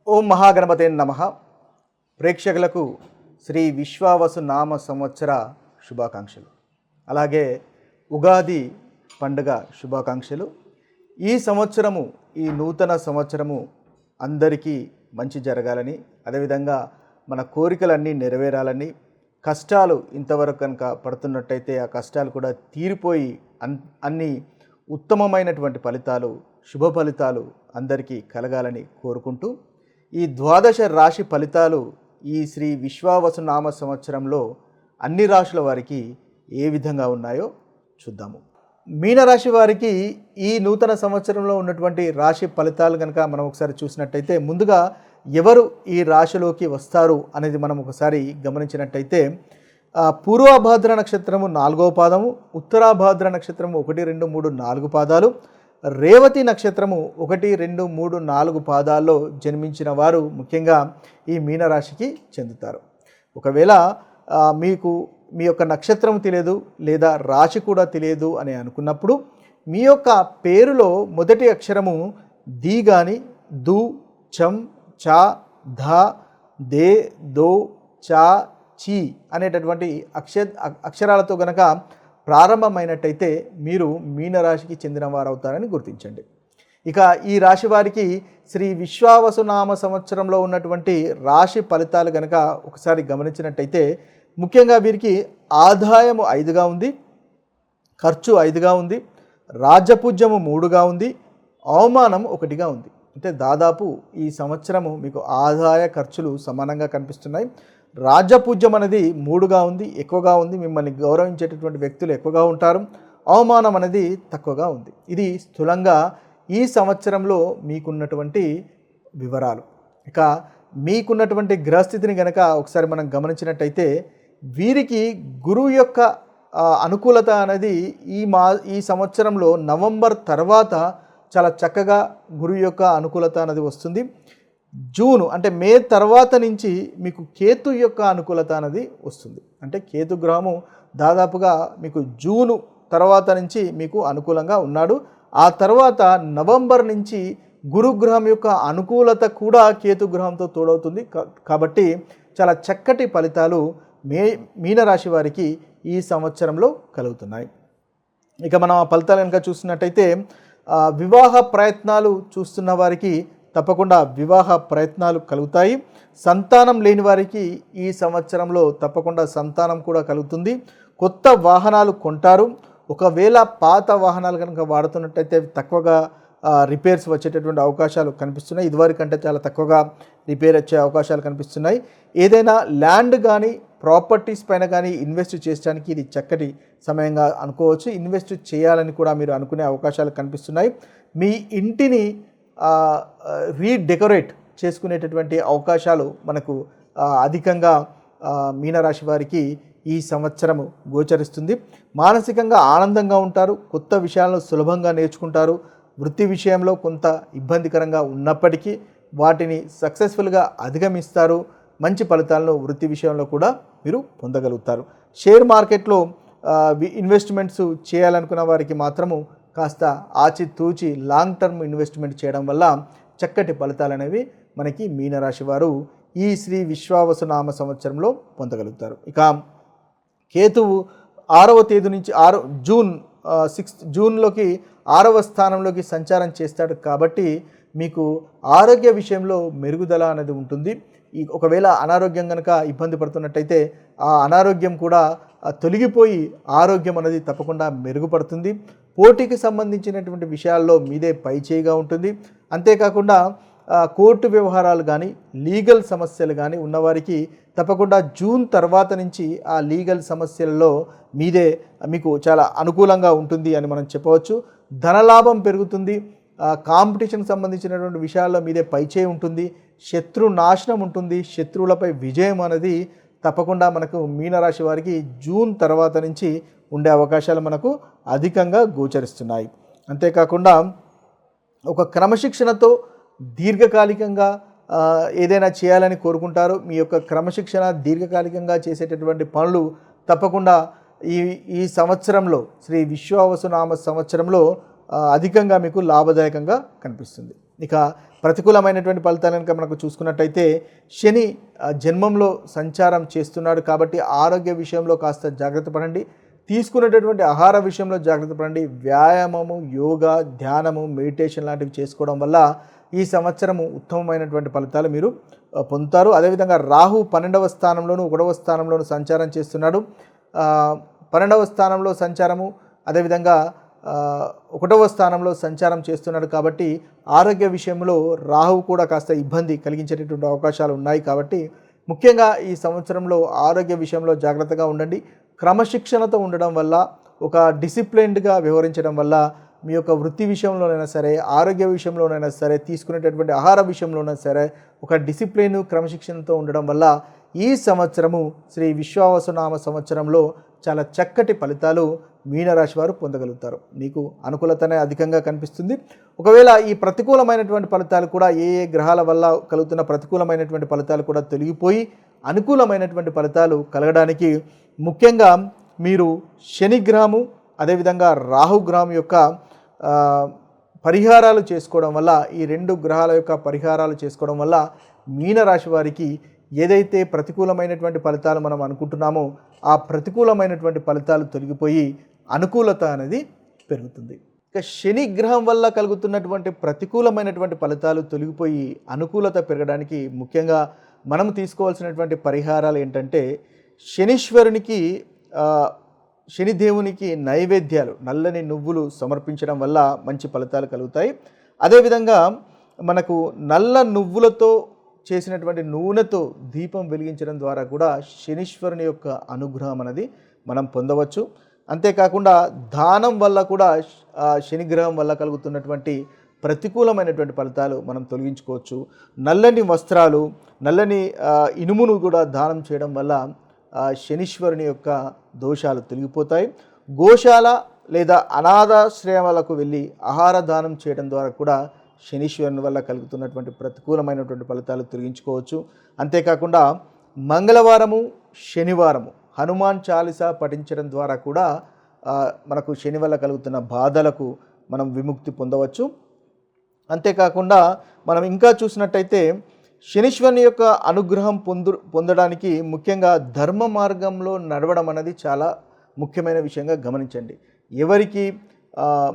ఓం మహాగణపతే నమః. ప్రేక్షకులకు శ్రీ విశ్వావసు నామ సంవత్సర శుభాకాంక్షలు, అలాగే ఉగాది పండుగ శుభాకాంక్షలు. ఈ సంవత్సరము, ఈ నూతన సంవత్సరము అందరికీ మంచి జరగాలని, అదేవిధంగా మన కోరికలన్నీ నెరవేరాలని, కష్టాలు ఇంతవరకు కనుక పడుతున్నట్టయితే ఆ కష్టాలు కూడా తీరిపోయి అన్ని ఉత్తమమైనటువంటి ఫలితాలు, శుభ ఫలితాలు అందరికీ కలగాలని కోరుకుంటూ, ఈ ద్వాదశ రాశి ఫలితాలు ఈ శ్రీ విశ్వావసు నామ సంవత్సరంలో అన్ని రాశుల వారికి ఏ విధంగా ఉన్నాయో చూద్దాము. మీనరాశి వారికి ఈ నూతన సంవత్సరంలో ఉన్నటువంటి రాశి ఫలితాలు కనుక మనం ఒకసారి చూసినట్టయితే, ముందుగా ఎవరు ఈ రాశిలోకి వస్తారు అనేది మనం ఒకసారి గమనించినట్టయితే, పూర్వభాద్ర నక్షత్రము 4వ పాదము, ఉత్తరాభాద్ర నక్షత్రము 1, 2, 3, 4 పాదాలు, రేవతి నక్షత్రము 1, 2, 3, 4 పాదాల్లో జన్మించిన వారు ముఖ్యంగా ఈ మీనరాశికి చెందుతారు. ఒకవేళ మీకు మీ యొక్క నక్షత్రం తెలియదు లేదా రాశి కూడా తెలియదు అని అనుకున్నప్పుడు, మీ యొక్క పేరులో మొదటి అక్షరము ది కానీ, దు, చం, చ, ధ, దే, దో, చ, చి అనేటటువంటి అక్షరాలతో గనక ప్రారంభమైనట్టయితే మీరు మీనరాశికి చెందిన వారు అవుతారని గుర్తించండి. ఇక ఈ రాశి వారికి శ్రీ విశ్వావసు నామ సంవత్సరంలో ఉన్నటువంటి రాశి ఫలితాలు కనుక ఒకసారి గమనించినట్టయితే, ముఖ్యంగా వీరికి ఆదాయము 5గా ఉంది, ఖర్చు 5గా ఉంది, రాజ్యపూజ్యము 3గా ఉంది, అవమానం 1గా ఉంది. అంటే దాదాపు ఈ సంవత్సరము మీకు ఆదాయ ఖర్చులు సమానంగా కనిపిస్తున్నాయి. రాజ్యపూజ్యం అనేది 3గా ఉంది, ఎక్కువగా ఉంది. మిమ్మల్ని గౌరవించేటటువంటి వ్యక్తులు ఎక్కువగా ఉంటారు. అవమానం అనేది తక్కువగా ఉంది. ఇది స్థూలంగా ఈ సంవత్సరంలో మీకున్నటువంటి వివరాలు. ఇక మీకున్నటువంటి గ్రహస్థితిని కనుక ఒకసారి మనం గమనించినట్టయితే, వీరికి గురువు యొక్క అనుకూలత అనేది ఈ సంవత్సరంలో నవంబర్ తర్వాత చాలా చక్కగా గురువు యొక్క అనుకూలత అనేది వస్తుంది. జూన్ అంటే మే తర్వాత నుంచి మీకు కేతు యొక్క అనుకూలత అనేది వస్తుంది. అంటే కేతు గ్రహము దాదాపుగా మీకు జూను తర్వాత నుంచి మీకు అనుకూలంగా ఉన్నాడు. ఆ తర్వాత నవంబర్ నుంచి గురుగ్రహం యొక్క అనుకూలత కూడా కేతు గ్రహంతో తోడవుతుంది. కాబట్టి చాలా చక్కటి ఫలితాలు మీనరాశి వారికి ఈ సంవత్సరంలో కలుగుతున్నాయి. ఇక మనం ఆ ఫలితాలు కనుక చూసినట్టయితే, వివాహ ప్రయత్నాలు చూస్తున్న వారికి తప్పకుండా వివాహ ప్రయత్నాలు కలుగుతాయి. సంతానం లేని వారికి ఈ సంవత్సరంలో తప్పకుండా సంతానం కూడా కలుగుతుంది. కొత్త వాహనాలు కొంటారు. ఒకవేళ పాత వాహనాలు కనుక వాడుతున్నట్టయితే తక్కువగా రిపేర్స్ వచ్చేటటువంటి అవకాశాలు కనిపిస్తున్నాయి. ఇదివరకంటే చాలా తక్కువగా రిపేర్ వచ్చే అవకాశాలు కనిపిస్తున్నాయి. ఏదైనా ల్యాండ్ కానీ ప్రాపర్టీస్ పైన కానీ ఇన్వెస్ట్ చేయడానికి ఇది చక్కటి సమయంగా అనుకోవచ్చు. ఇన్వెస్ట్ చేయాలని కూడా మీరు అనుకునే అవకాశాలు కనిపిస్తున్నాయి. మీ ఇంటిని రీడెకరేట్ చేసుకునేటటువంటి అవకాశాలు మనకు అధికంగా మీనరాశి వారికి ఈ సంవత్సరము గోచరిస్తుంది. మానసికంగా ఆనందంగా ఉంటారు. కొత్త విషయాలను సులభంగా నేర్చుకుంటారు. వృత్తి విషయంలో కొంత ఇబ్బందికరంగా ఉన్నప్పటికీ వాటిని సక్సెస్ఫుల్గా అధిగమిస్తారు. మంచి ఫలితాలను వృత్తి విషయంలో కూడా మీరు పొందగలుగుతారు. షేర్ మార్కెట్లో ఇన్వెస్ట్మెంట్స్ చేయాలనుకున్న వారికి మాత్రము కాస్త ఆచితూచి లాంగ్ టర్మ్ ఇన్వెస్ట్మెంట్ చేయడం వల్ల చక్కటి ఫలితాలు అనేవి మనకి మీనరాశి వారు ఈ శ్రీ విశ్వావసు నామ సంవత్సరంలో పొందగలుగుతారు. ఇక కేతువు 6వ తేదీ నుంచి జూన్లోకి 6వ స్థానంలోకి సంచారం చేస్తాడు. కాబట్టి మీకు ఆరోగ్య విషయంలో మెరుగుదల అనేది ఉంటుంది. ఒకవేళ అనారోగ్యం కనుక ఇబ్బంది పడుతున్నట్టయితే ఆ అనారోగ్యం కూడా తొలగిపోయి ఆరోగ్యం అనేది తప్పకుండా మెరుగుపడుతుంది. పోటీకి సంబంధించినటువంటి విషయాల్లో మీదే పైచేయిగా ఉంటుంది. అంతేకాకుండా కోర్టు వ్యవహారాలు కానీ లీగల్ సమస్యలు కానీ ఉన్నవారికి తప్పకుండా జూన్ తర్వాత నుంచి ఆ లీగల్ సమస్యలలో మీకు చాలా అనుకూలంగా ఉంటుంది అని మనం చెప్పవచ్చు. ధనలాభం పెరుగుతుంది. కాంపిటీషన్కి సంబంధించినటువంటి విషయాల్లో మీదే పైచేయి ఉంటుంది. శత్రు నాశనం ఉంటుంది. శత్రువులపై విజయం అనేది తప్పకుండా మనకు మీనరాశి వారికి జూన్ తర్వాత నుంచి ఉండే అవకాశాలు మనకు అధికంగా గోచరిస్తున్నాయి. అంతేకాకుండా ఒక క్రమశిక్షణతో దీర్ఘకాలికంగా ఏదైనా చేయాలని కోరుకుంటారు. మీ యొక్క క్రమశిక్షణ దీర్ఘకాలికంగా చేసేటటువంటి పనులు తప్పకుండా ఈ సంవత్సరంలో శ్రీ విశ్వావసు నామ సంవత్సరంలో అధికంగా మీకు లాభదాయకంగా కనిపిస్తుంది. ఇక ప్రతికూలమైనటువంటి ఫలితాలు కనుక మనకు చూసుకున్నట్టయితే శని జన్మంలో సంచారం చేస్తున్నాడు కాబట్టి ఆరోగ్య విషయంలో కాస్త జాగ్రత్త పడండి. తీసుకునేటటువంటి ఆహార విషయంలో జాగ్రత్త పడండి. వ్యాయామము, యోగా, ధ్యానము, మెడిటేషన్ లాంటివి చేసుకోవడం వల్ల ఈ సంవత్సరము ఉత్తమమైనటువంటి ఫలితాలు మీరు పొందుతారు. అదేవిధంగా రాహు 12వ స్థానంలోను 1వ స్థానంలోను సంచారం చేస్తున్నాడు. 12వ స్థానంలో సంచారము, అదేవిధంగా 1వ స్థానంలో సంచారం చేస్తున్నాడు కాబట్టి ఆరోగ్య విషయంలో రాహు కూడా కాస్త ఇబ్బంది కలిగించేటటువంటి అవకాశాలు ఉన్నాయి. కాబట్టి ముఖ్యంగా ఈ సంవత్సరంలో ఆరోగ్య విషయంలో జాగ్రత్తగా ఉండండి. క్రమశిక్షణతో ఉండడం వల్ల, ఒక డిసిప్లైన్డ్గా వ్యవహరించడం వల్ల మీ యొక్క వృత్తి విషయంలోనైనా సరే, ఆరోగ్య విషయంలోనైనా సరే, తీసుకునేటటువంటి ఆహార విషయంలోనైనా సరే ఒక డిసిప్లైన్, క్రమశిక్షణతో ఉండడం వల్ల ఈ సంవత్సరము శ్రీ విశ్వావసునామ సంవత్సరంలో చాలా చక్కటి ఫలితాలు మీనరాశి వారు పొందగలుగుతారు. మీకు అనుకూలతనే అధికంగా కనిపిస్తుంది. ఒకవేళ ఈ ప్రతికూలమైనటువంటి ఫలితాలు కూడా ఏ గ్రహాల వల్ల కలుగుతున్న ప్రతికూలమైనటువంటి ఫలితాలు కూడా తొలగిపోయి అనుకూలమైనటువంటి ఫలితాలు కలగడానికి ముఖ్యంగా మీరు శనిగ్రహము, అదేవిధంగా రాహుగ్రహం యొక్క పరిహారాలు చేసుకోవడం వల్ల, ఈ 2 గ్రహాల యొక్క పరిహారాలు చేసుకోవడం వల్ల మీనరాశి వారికి ఏదైతే ప్రతికూలమైనటువంటి ఫలితాలు మనం అనుకుంటున్నామో ఆ ప్రతికూలమైనటువంటి ఫలితాలు తొలగిపోయి అనుకూలత అనేది పెరుగుతుంది. ఇక శని గ్రహం వల్ల కలుగుతున్నటువంటి ప్రతికూలమైనటువంటి ఫలితాలు తొలగిపోయి అనుకూలత పెరగడానికి ముఖ్యంగా మనం తీసుకోవాల్సినటువంటి పరిహారాలు ఏంటంటే, శనీశ్వరునికి శనిదేవునికి నైవేద్యాలు, నల్లని నువ్వులు సమర్పించడం వల్ల మంచి ఫలితాలు కలుగుతాయి. అదేవిధంగా మనకు నల్ల నువ్వులతో చేసినటువంటి నూనెతో దీపం వెలిగించడం ద్వారా కూడా శనీశ్వరుని యొక్క అనుగ్రహం అనేది మనం పొందవచ్చు. అంతేకాకుండా దానం వల్ల కూడా శనిగ్రహం వల్ల కలుగుతున్నటువంటి ప్రతికూలమైనటువంటి ఫలితాలు మనం తొలగించుకోవచ్చు. నల్లని వస్త్రాలు, నల్లని ఇనుమును కూడా దానం చేయడం వల్ల శనీశ్వరుని యొక్క దోషాలు తొలగిపోతాయి. గోశాల లేదా అనాథాశ్రయాలకు వెళ్ళి ఆహార దానం చేయడం ద్వారా కూడా శనీశ్వరుని వల్ల కలుగుతున్నటువంటి ప్రతికూలమైనటువంటి ఫలితాలు తొలగించుకోవచ్చు. అంతేకాకుండా మంగళవారము, శనివారము హనుమాన్ చాలీసా పఠించడం ద్వారా కూడా మనకు శని వల్ల కలుగుతున్న బాధలకు మనం విముక్తి పొందవచ్చు. అంతేకాకుండా మనం ఇంకా చూసినట్టయితే శనీశ్వరుని యొక్క అనుగ్రహం పొందడానికి ముఖ్యంగా ధర్మ మార్గంలో నడవడం అనేది చాలా ముఖ్యమైన విషయంగా గమనించండి. ఎవరికి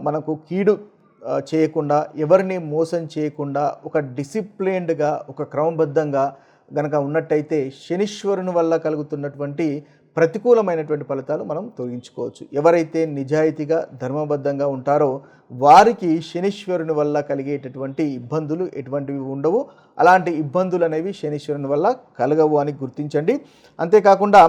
మనకు కీడు చేయకుండా, ఎవరిని మోసం చేయకుండా ఒక డిసిప్లైన్డ్గా, ఒక క్రమబద్ధంగా గనక ఉన్నట్టయితే శనీశ్వరుని వల్ల కలుగుతున్నటువంటి ప్రతికూలమైనటువంటి ఫలితాలు మనం తొలగించుకోవచ్చు. ఎవరైతే నిజాయితీగా, ధర్మబద్ధంగా ఉంటారో వారికి శనీశ్వరుని వల్ల కలిగేటటువంటి ఇబ్బందులు ఎటువంటివి ఉండవు. అలాంటి ఇబ్బందులు అనేవి శనీశ్వరుని వల్ల కలగవు అని గుర్తించండి. అంతేకాకుండా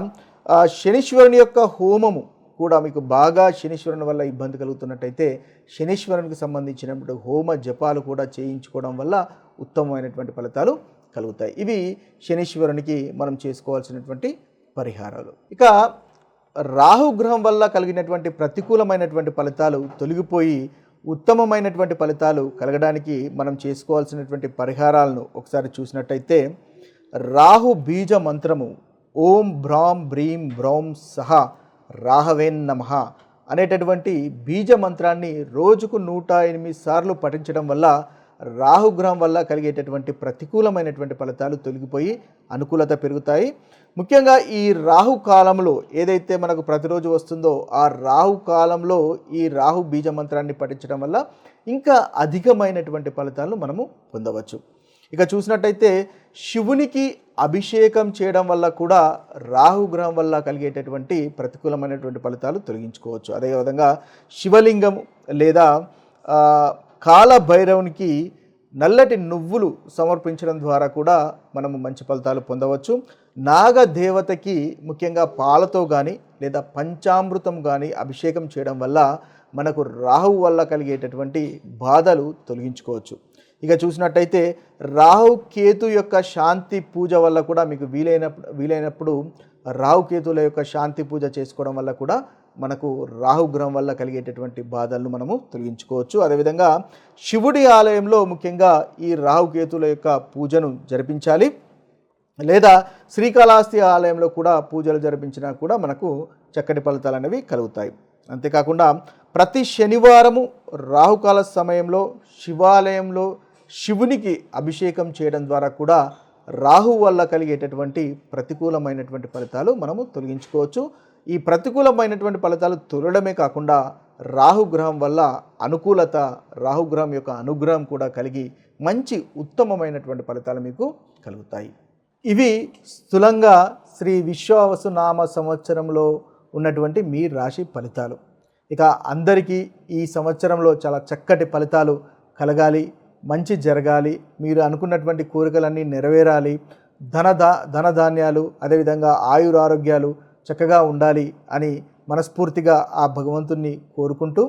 శనీశ్వరుని యొక్క హోమము కూడా మీకు బాగా శనీశ్వరుని వల్ల ఇబ్బంది కలుగుతున్నట్టయితే శనీశ్వరునికి సంబంధించినటువంటి హోమ జపాలు కూడా చేయించుకోవడం వల్ల ఉత్తమమైనటువంటి ఫలితాలు కలుగుతాయి. ఇవి శనీశ్వరునికి మనం చేసుకోవాల్సినటువంటి పరిహారాలు. ఇక రాహుగ్రహం వల్ల కలిగినటువంటి ప్రతికూలమైనటువంటి ఫలితాలు తొలగిపోయి ఉత్తమమైనటువంటి ఫలితాలు కలగడానికి మనం చేసుకోవాల్సినటువంటి పరిహారాలను ఒకసారి చూసినట్టయితే, రాహు బీజ మంత్రము ఓం భ్రాం బ్రీం బ్రౌం సహ రాహవేన్ నమః అనేటటువంటి బీజ మంత్రాన్ని రోజుకు 108 సార్లు పఠించడం వల్ల రాహుగ్రహం వల్ల కలిగేటటువంటి ప్రతికూలమైనటువంటి ఫలితాలు తొలగిపోయి అనుకూలత పెరుగుతాయి. ముఖ్యంగా ఈ రాహు కాలంలో ఏదైతే మనకు ప్రతిరోజు వస్తుందో ఆ రాహు కాలంలో ఈ రాహు బీజ మంత్రాన్ని పఠించడం వల్ల ఇంకా అధికమైనటువంటి ఫలితాలను మనము పొందవచ్చు. ఇక చూసినట్టయితే శివునికి అభిషేకం చేయడం వల్ల కూడా రాహుగ్రహం వల్ల కలిగేటటువంటి ప్రతికూలమైనటువంటి ఫలితాలు తొలగించుకోవచ్చు. అదేవిధంగా శివలింగం లేదా కాలభైరవునికి నల్లటి నువ్వులు సమర్పించడం ద్వారా కూడా మనము మంచి ఫలితాలు పొందవచ్చు. నాగదేవతకి ముఖ్యంగా పాలతో కానీ లేదా పంచామృతం కానీ అభిషేకం చేయడం వల్ల మనకు రాహువు వల్ల కలిగేటటువంటి బాధలు తొలగించుకోవచ్చు. ఇక చూసినట్టయితే రాహుకేతు యొక్క శాంతి పూజ వల్ల కూడా మీకు వీలైనప్పుడు రాహుకేతుల యొక్క శాంతి పూజ చేసుకోవడం వల్ల కూడా మనకు రాహుగ్రహం వల్ల కలిగేటటువంటి బాధలను మనము తొలగించుకోవచ్చు. అదేవిధంగా శివుడి ఆలయంలో ముఖ్యంగా ఈ రాహుకేతుల యొక్క పూజను జరిపించాలి. లేదా శ్రీకాళహస్తి ఆలయంలో కూడా పూజలు జరిపించినా కూడా మనకు చక్కటి ఫలితాలు అనేవి కలుగుతాయి. అంతేకాకుండా ప్రతి శనివారము రాహుకాల సమయంలో శివాలయంలో శివునికి అభిషేకం చేయడం ద్వారా కూడా రాహు వల్ల కలిగేటటువంటి ప్రతికూలమైనటువంటి ఫలితాలు మనము తొలగించుకోవచ్చు. ఈ ప్రతికూలమైనటువంటి ఫలితాలు తొలగడమే కాకుండా రాహుగ్రహం వల్ల అనుకూలత, రాహుగ్రహం యొక్క అనుగ్రహం కూడా కలిగి మంచి ఉత్తమమైనటువంటి ఫలితాలు మీకు కలుగుతాయి. ఇవి స్థూలంగా శ్రీ విశ్వావసు నామ సంవత్సరంలో ఉన్నటువంటి మీ రాశి ఫలితాలు. ఇక అందరికీ ఈ సంవత్సరంలో చాలా చక్కటి ఫలితాలు కలగాలి, మంచి జరగాలి, మీరు అనుకున్నటువంటి కోరికలన్నీ నెరవేరాలి, ధనధాన్యాలు అదేవిధంగా ఆయురారోగ్యాలు చక్కగా ఉండాలి అని మనస్ఫూర్తిగా ఆ భగవంతుణ్ణి కోరుకుంటూ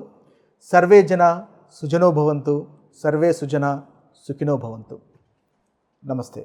సర్వే జన సుజనో భవంతు, సర్వే సుజన సుఖినో భవంతు. నమస్తే.